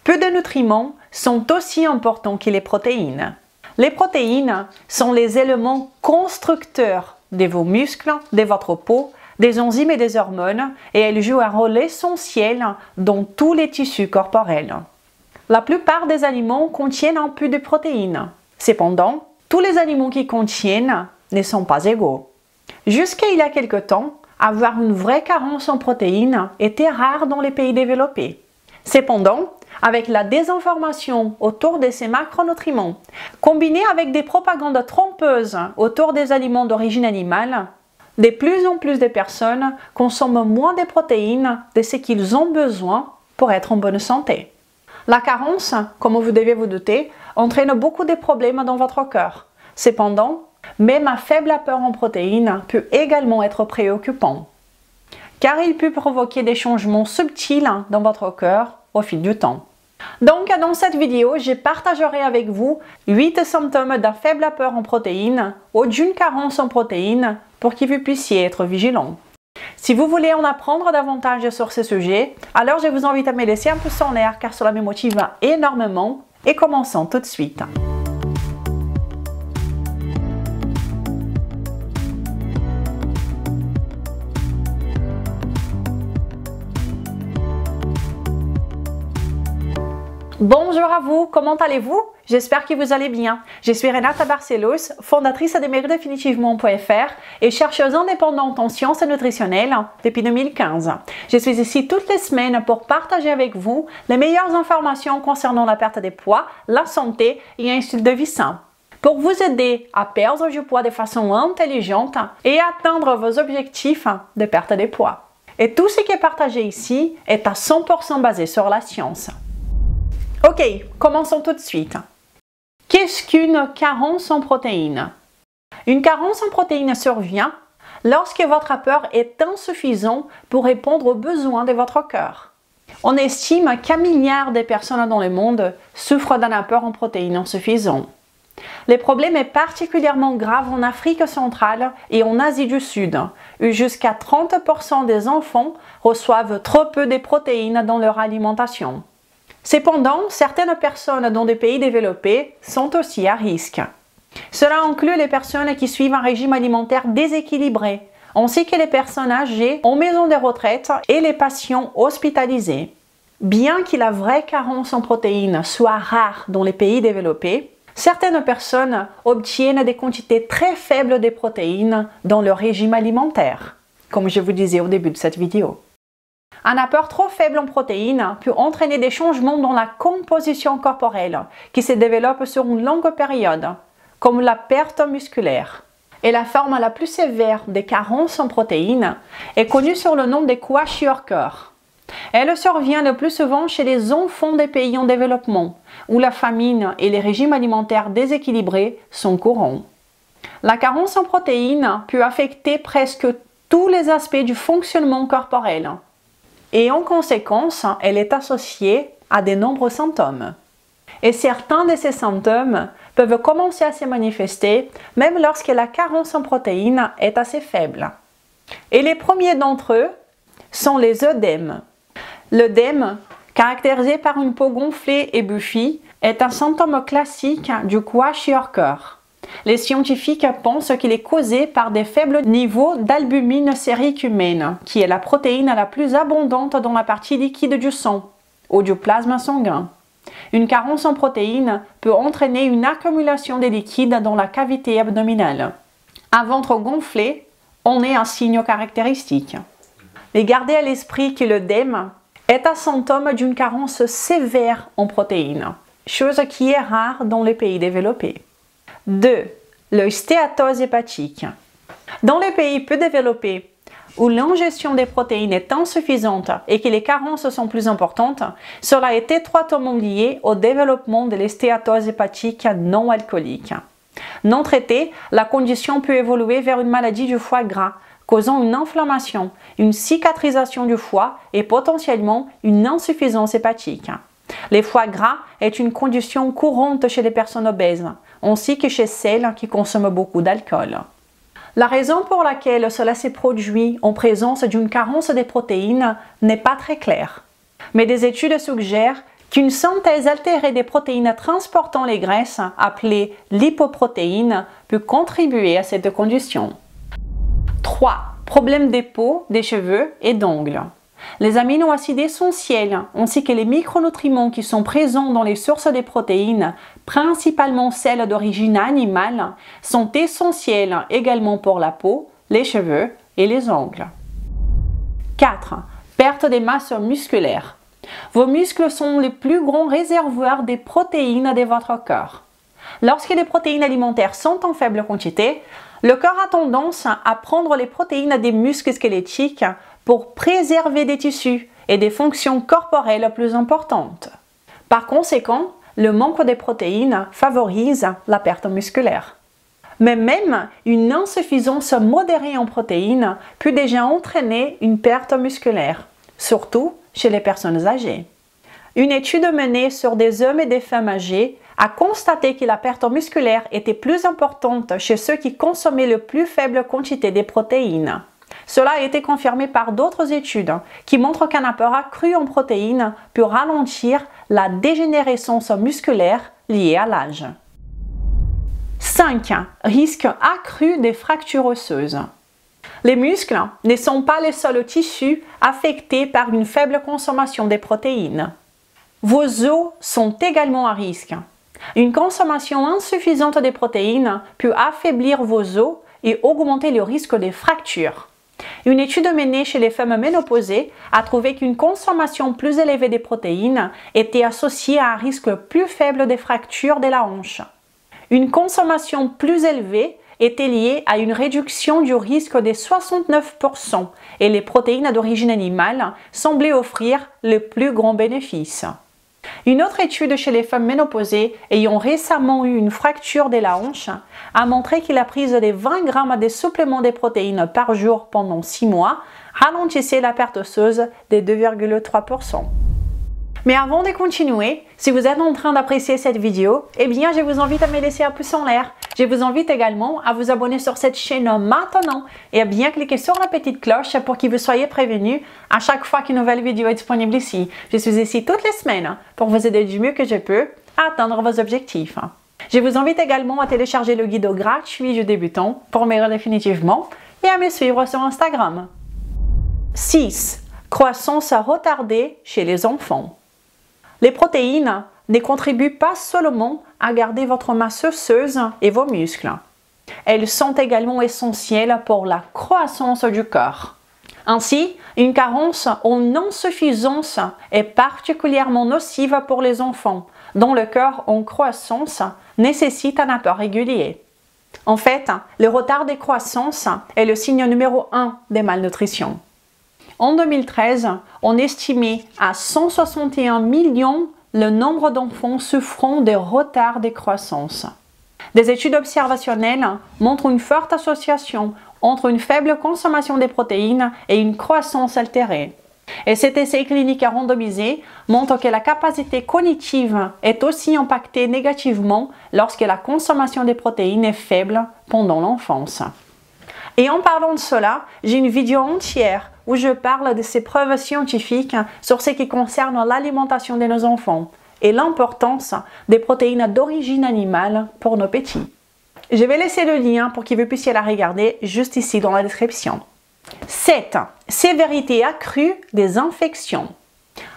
Peu de nutriments sont aussi importants que les protéines. Les protéines sont les éléments constructeurs de vos muscles, de votre peau, des enzymes et des hormones, et elles jouent un rôle essentiel dans tous les tissus corporels. La plupart des aliments contiennent un peu de protéines. Cependant, tous les aliments qui contiennent ne sont pas égaux. Jusqu'à il y a quelque temps, avoir une vraie carence en protéines était rare dans les pays développés. Cependant, avec la désinformation autour de ces macronutriments, combinée avec des propagandes trompeuses autour des aliments d'origine animale, de plus en plus de personnes consomment moins de protéines de ce qu'ils ont besoin pour être en bonne santé. La carence, comme vous devez vous douter, entraîne beaucoup de problèmes dans votre corps. Cependant, même un faible apport en protéines peut également être préoccupant, car il peut provoquer des changements subtils dans votre corps au fil du temps. Donc, dans cette vidéo, je partagerai avec vous 8 symptômes d'un faible apport en protéines ou d'une carence en protéines pour que vous puissiez être vigilant. Si vous voulez en apprendre davantage sur ce sujet, alors je vous invite à me laisser un pouce en l'air car cela me motive énormément et commençons tout de suite. Bonjour à vous, comment allez-vous? J'espère que vous allez bien. Je suis Renata Barcelos, fondatrice de maigridéfinitivement.fr et chercheuse indépendante en sciences nutritionnelles depuis 2015. Je suis ici toutes les semaines pour partager avec vous les meilleures informations concernant la perte de poids, la santé et un style de vie sain, pour vous aider à perdre du poids de façon intelligente et à atteindre vos objectifs de perte de poids. Et tout ce qui est partagé ici est à 100% basé sur la science. Ok, commençons tout de suite. Qu'est-ce qu'une carence en protéines? Une carence en protéines survient lorsque votre apport est insuffisant pour répondre aux besoins de votre corps. On estime qu'un milliard de personnes dans le monde souffrent d'un apport en protéines insuffisant. Le problème est particulièrement grave en Afrique centrale et en Asie du Sud, où jusqu'à 30% des enfants reçoivent trop peu de protéines dans leur alimentation. Cependant, certaines personnes dans des pays développés sont aussi à risque. Cela inclut les personnes qui suivent un régime alimentaire déséquilibré, ainsi que les personnes âgées en maison de retraite et les patients hospitalisés. Bien que la vraie carence en protéines soit rare dans les pays développés, certaines personnes obtiennent des quantités très faibles de protéines dans leur régime alimentaire, comme je vous disais au début de cette vidéo. Un apport trop faible en protéines peut entraîner des changements dans la composition corporelle qui se développent sur une longue période, comme la perte musculaire. Et la forme la plus sévère des carences en protéines est connue sous le nom de kwashiorkor. Elle survient le plus souvent chez les enfants des pays en développement, où la famine et les régimes alimentaires déséquilibrés sont courants. La carence en protéines peut affecter presque tous les aspects du fonctionnement corporel. Et en conséquence, elle est associée à de nombreux symptômes. Et certains de ces symptômes peuvent commencer à se manifester même lorsque la carence en protéines est assez faible. Et les premiers d'entre eux sont les œdèmes. L'œdème, caractérisé par une peau gonflée et bouffie, est un symptôme classique du kwashiorkor. Les scientifiques pensent qu'il est causé par des faibles niveaux d'albumine séricumène, qui est la protéine la plus abondante dans la partie liquide du sang ou du plasma sanguin. Une carence en protéines peut entraîner une accumulation des liquides dans la cavité abdominale. Un ventre gonflé en est un signe caractéristique. Mais gardez à l'esprit que l'œdème est un symptôme d'une carence sévère en protéines, chose qui est rare dans les pays développés. 2. Le stéatose hépatique. Dans les pays peu développés, où l'ingestion des protéines est insuffisante et que les carences sont plus importantes, cela est étroitement lié au développement de l'estéatose hépatique non alcoolique. Non traitée, la condition peut évoluer vers une maladie du foie gras, causant une inflammation, une cicatrisation du foie et potentiellement une insuffisance hépatique. Le foie gras est une condition courante chez les personnes obèses, ainsi que chez celles qui consomment beaucoup d'alcool. La raison pour laquelle cela se produit en présence d'une carence de protéines n'est pas très claire, mais des études suggèrent qu'une synthèse altérée des protéines transportant les graisses, appelée lipoprotéines, peut contribuer à cette condition. 3. Problèmes des peaux, des cheveux et d'ongles. Les aminoacides essentiels ainsi que les micronutriments qui sont présents dans les sources des protéines, principalement celles d'origine animale, sont essentiels également pour la peau, les cheveux et les ongles. 4. Perte des masses musculaires. Vos muscles sont les plus grands réservoirs des protéines de votre corps. Lorsque les protéines alimentaires sont en faible quantité, le corps a tendance à prendre les protéines des muscles squelettiques pour préserver des tissus et des fonctions corporelles plus importantes. Par conséquent, le manque de protéines favorise la perte musculaire. Mais même une insuffisance modérée en protéines peut déjà entraîner une perte musculaire, surtout chez les personnes âgées. Une étude menée sur des hommes et des femmes âgés a constaté que la perte musculaire était plus importante chez ceux qui consommaient le plus faible quantité de protéines. Cela a été confirmé par d'autres études qui montrent qu'un apport accru en protéines peut ralentir la dégénérescence musculaire liée à l'âge. 5. Risque accru des fractures osseuses. Les muscles ne sont pas les seuls tissus affectés par une faible consommation des protéines. Vos os sont également à risque. Une consommation insuffisante de protéines peut affaiblir vos os et augmenter le risque de fractures. Une étude menée chez les femmes ménopausées a trouvé qu'une consommation plus élevée de protéines était associée à un risque plus faible de fractures de la hanche. Une consommation plus élevée était liée à une réduction du risque de 69% et les protéines d'origine animale semblaient offrir le plus grand bénéfice. Une autre étude chez les femmes ménopausées ayant récemment eu une fracture de la hanche a montré que la prise de 20 grammes de suppléments de protéines par jour pendant 6 mois ralentissait la perte osseuse de 2,3%. Mais avant de continuer, si vous êtes en train d'apprécier cette vidéo, je vous invite à me laisser un pouce en l'air. Je vous invite également à vous abonner sur cette chaîne maintenant et à bien cliquer sur la petite cloche pour que vous soyez prévenus à chaque fois qu'une nouvelle vidéo est disponible ici. Je suis ici toutes les semaines pour vous aider du mieux que je peux à atteindre vos objectifs. Je vous invite également à télécharger le guide gratuit du débutant pour m'aider définitivement et à me suivre sur Instagram. 6. Croissance retardée chez les enfants. Les protéines ne contribuent pas seulement à garder votre masse osseuse et vos muscles. Elles sont également essentielles pour la croissance du corps. Ainsi, une carence en insuffisance est particulièrement nocive pour les enfants, dont le corps en croissance nécessite un apport régulier. En fait, le retard de croissance est le signe numéro 1 des malnutritions. En 2013, on estimait à 161 millions le nombre d'enfants souffrant de retard de croissance. Des études observationnelles montrent une forte association entre une faible consommation de protéines et une croissance altérée. Et cet essai clinique randomisé montre que la capacité cognitive est aussi impactée négativement lorsque la consommation de protéines est faible pendant l'enfance. Et en parlant de cela, j'ai une vidéo entière où je parle de ces preuves scientifiques sur ce qui concerne l'alimentation de nos enfants et l'importance des protéines d'origine animale pour nos petits. Je vais laisser le lien pour que vous puissiez la regarder juste ici dans la description. 7. Sévérité accrue des infections.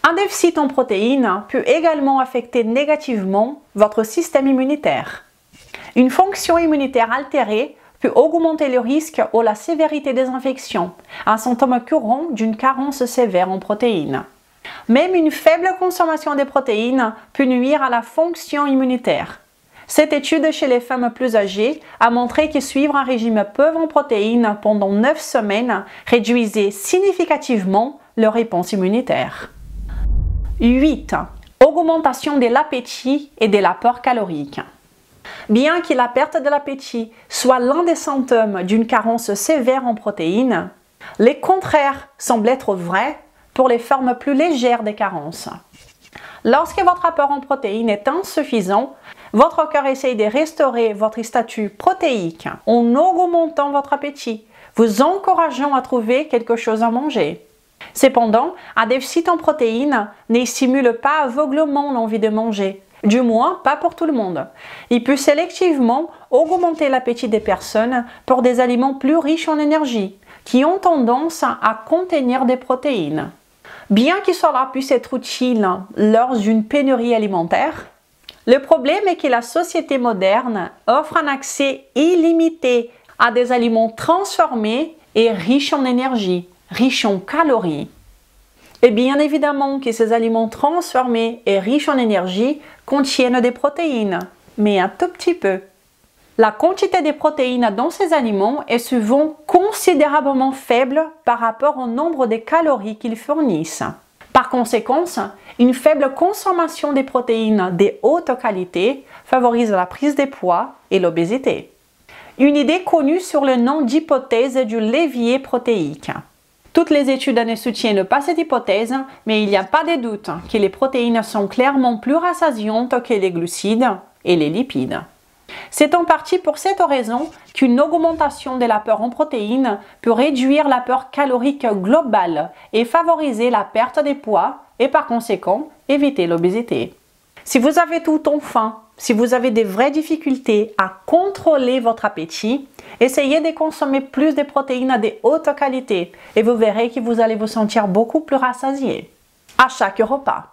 Un déficit en protéines peut également affecter négativement votre système immunitaire. Une fonction immunitaire altérée peut augmenter le risque ou la sévérité des infections, un symptôme courant d'une carence sévère en protéines. Même une faible consommation de protéines peut nuire à la fonction immunitaire. Cette étude chez les femmes plus âgées a montré que suivre un régime pauvre en protéines pendant 9 semaines réduisait significativement leur réponse immunitaire. 8. Augmentation de l'appétit et de l'apport calorique. Bien que la perte de l'appétit soit l'un des symptômes d'une carence sévère en protéines, les contraires semblent être vrais pour les formes plus légères des carences. Lorsque votre apport en protéines est insuffisant, votre corps essaye de restaurer votre statut protéique en augmentant votre appétit, vous encourageant à trouver quelque chose à manger. Cependant, un déficit en protéines ne stimule pas aveuglément l'envie de manger, du moins pas pour tout le monde. Il peut sélectivement augmenter l'appétit des personnes pour des aliments plus riches en énergie, qui ont tendance à contenir des protéines. Bien que cela puisse être utile lors d'une pénurie alimentaire, le problème est que la société moderne offre un accès illimité à des aliments transformés et riches en énergie, riches en calories. Et bien évidemment que ces aliments transformés et riches en énergie contiennent des protéines, mais un tout petit peu. La quantité de protéines dans ces aliments est souvent considérablement faible par rapport au nombre de calories qu'ils fournissent. Par conséquent, une faible consommation de protéines de haute qualité favorise la prise de poids et l'obésité. Une idée connue sous le nom d'hypothèse du levier protéique. Toutes les études ne soutiennent pas cette hypothèse, mais il n'y a pas de doute que les protéines sont clairement plus rassasiantes que les glucides et les lipides. C'est en partie pour cette raison qu'une augmentation de l'apport en protéines peut réduire l'apport calorique global et favoriser la perte de poids et par conséquent éviter l'obésité. Si vous avez tout le temps faim, si vous avez des vraies difficultés à contrôler votre appétit, essayez de consommer plus de protéines de haute qualité et vous verrez que vous allez vous sentir beaucoup plus rassasié à chaque repas.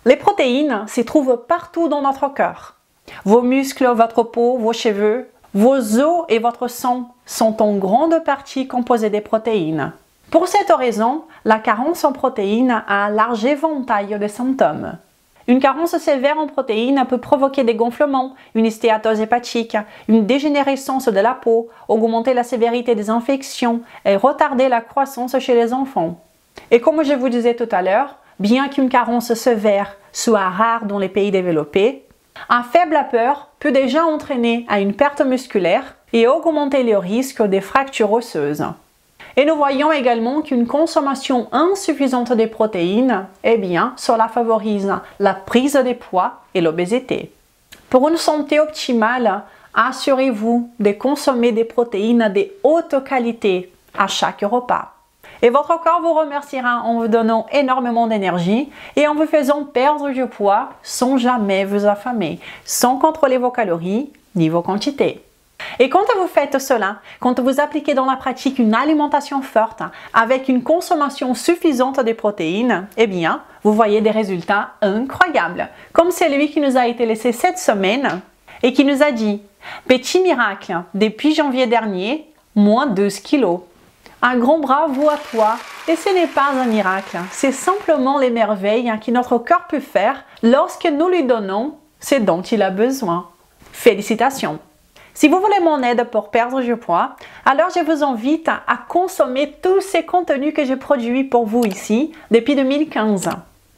Les protéines se trouvent partout dans notre corps. Vos muscles, votre peau, vos cheveux, vos os et votre sang sont en grande partie composés de protéines. Pour cette raison, la carence en protéines a un large éventail de symptômes. Une carence sévère en protéines peut provoquer des gonflements, une stéatose hépatique, une dégénérescence de la peau, augmenter la sévérité des infections et retarder la croissance chez les enfants. Et comme je vous disais tout à l'heure, bien qu'une carence sévère soit rare dans les pays développés, un faible apport peut déjà entraîner à une perte musculaire et augmenter le risque des fractures osseuses. Et nous voyons également qu'une consommation insuffisante de protéines, cela favorise la prise de poids et l'obésité. Pour une santé optimale, assurez-vous de consommer des protéines de haute qualité à chaque repas. Et votre corps vous remerciera en vous donnant énormément d'énergie et en vous faisant perdre du poids sans jamais vous affamer, sans contrôler vos calories ni vos quantités. Et quand vous faites cela, quand vous appliquez dans la pratique une alimentation forte avec une consommation suffisante de protéines, vous voyez des résultats incroyables, comme celui qui nous a été laissé cette semaine et qui nous a dit « Petit miracle, depuis janvier dernier, moins 12 kilos ». Un grand bravo à toi, et ce n'est pas un miracle, c'est simplement les merveilles que notre corps peut faire lorsque nous lui donnons ce dont il a besoin. Félicitations! Si vous voulez mon aide pour perdre du poids, alors je vous invite à consommer tous ces contenus que je produis pour vous ici depuis 2015.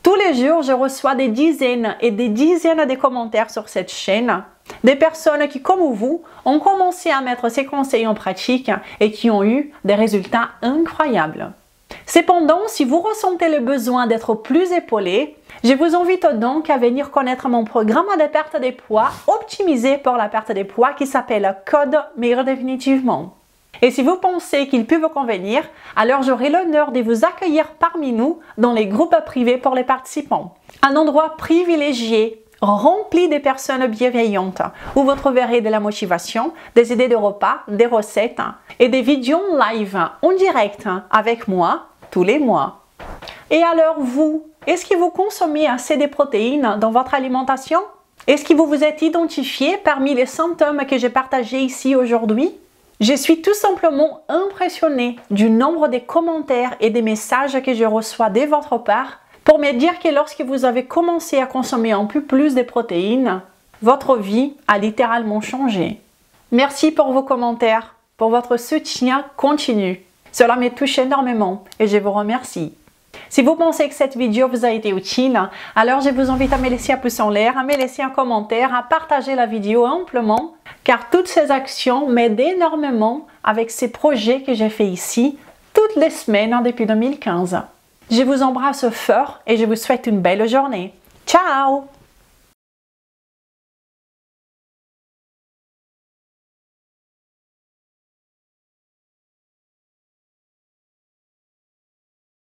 Tous les jours, je reçois des dizaines et des dizaines de commentaires sur cette chaîne, des personnes qui, comme vous, ont commencé à mettre ces conseils en pratique et qui ont eu des résultats incroyables. Cependant, si vous ressentez le besoin d'être plus épaulé, je vous invite donc à venir connaître mon programme de perte de poids optimisé pour la perte de poids qui s'appelle Code Maigrir Définitivement. Et si vous pensez qu'il peut vous convenir, alors j'aurai l'honneur de vous accueillir parmi nous dans les groupes privés pour les participants. Un endroit privilégié, rempli de personnes bienveillantes, où vous trouverez de la motivation, des idées de repas, des recettes et des vidéos live en direct avec moi tous les mois. Et alors vous, est-ce que vous consommez assez de protéines dans votre alimentation? Est-ce que vous vous êtes identifié parmi les symptômes que j'ai partagés ici aujourd'hui? Je suis tout simplement impressionnée du nombre de commentaires et des messages que je reçois de votre part pour me dire que lorsque vous avez commencé à consommer un peu plus de protéines, votre vie a littéralement changé. Merci pour vos commentaires, pour votre soutien continu. Cela me touche énormément et je vous remercie. Si vous pensez que cette vidéo vous a été utile, alors je vous invite à me laisser un pouce en l'air, à me laisser un commentaire, à partager la vidéo amplement, car toutes ces actions m'aident énormément avec ces projets que j'ai fait ici toutes les semaines depuis 2015. Je vous embrasse fort et je vous souhaite une belle journée. Ciao!